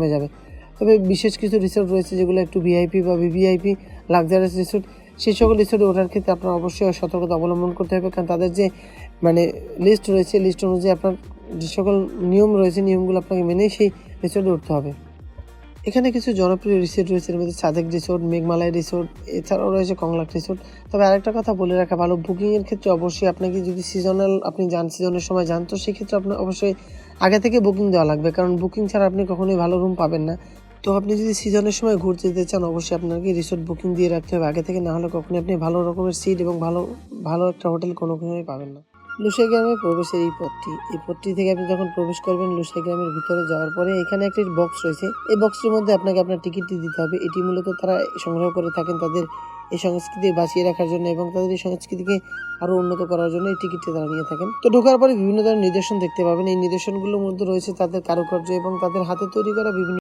কমে যাবে। তবে বিশেষ কিছু রিসোর্ট রয়েছে যেগুলো একটু ভিআইপি বা ভিভিআইপি লাক্সারিয়াস রিসোর্ট, সেই সকল রিসোর্টে ওঠার ক্ষেত্রে আপনার অবশ্যই সতর্কতা অবলম্বন করতে হবে, কারণ তাদের যে লিস্ট রয়েছে, লিস্ট অনুযায়ী আপনার যে সকল নিয়ম রয়েছে নিয়মগুলো আপনাকে মেনেই সেই রিসোর্টে উঠতে হবে। এখানে কিছু জনপ্রিয় রিসোর্ট রয়েছে, এর মধ্যে সাজেক রিসোর্ট, মেঘমালাই রিসোর্ট, এছাড়াও রয়েছে কংলাক রিসোর্ট। তবে আরেকটা কথা বলে রাখা ভালো, বুকিংয়ের ক্ষেত্রে অবশ্যই আপনাকে যদি আপনি সিজনের সময় যান, তো সেক্ষেত্রে আপনার অবশ্যই আগে থেকে বুকিং দেওয়া লাগবে, কারণ বুকিং ছাড়া আপনি কখনোই ভালো রুম পাবেন না। তো আপনি যদি সিজনের সময় ঘুরতে যেতে চান, অবশ্যই আপনাকে রিসোর্ট বুকিং দিয়ে রাখতে হবে আগে থেকে, না হলে কখনোই আপনি ভালো রকমের সিট এবং ভালো একটা হোটেল কোনোভাবেই পাবেন না। লুসাই গ্রামে প্রবেশের এই পথটি থেকে আপনি যখন প্রবেশ করবেন লুসাই গ্রামের ভিতরে যাওয়ার পরে এখানে একটি বক্স রয়েছে। এই বক্সটির মধ্যে আপনাকে আপনার টিকিটটি দিতে হবে। এটি মূলত তারা সংগ্রহ করে থাকেন তাদের এই সংস্কৃতি বাঁচিয়ে রাখার জন্য এবং তাদের এই সংস্কৃতিকে আরো উন্নত করার জন্য এই টিকিটটি তারা নিয়ে থাকেন। তো ঢোকার পরে বিভিন্ন ধরনের নিদর্শন দেখতে পাবেন। এই নিদর্শনগুলোর মধ্যে রয়েছে তাদের কারুকার্য এবং তাদের হাতে তৈরি করা বিভিন্ন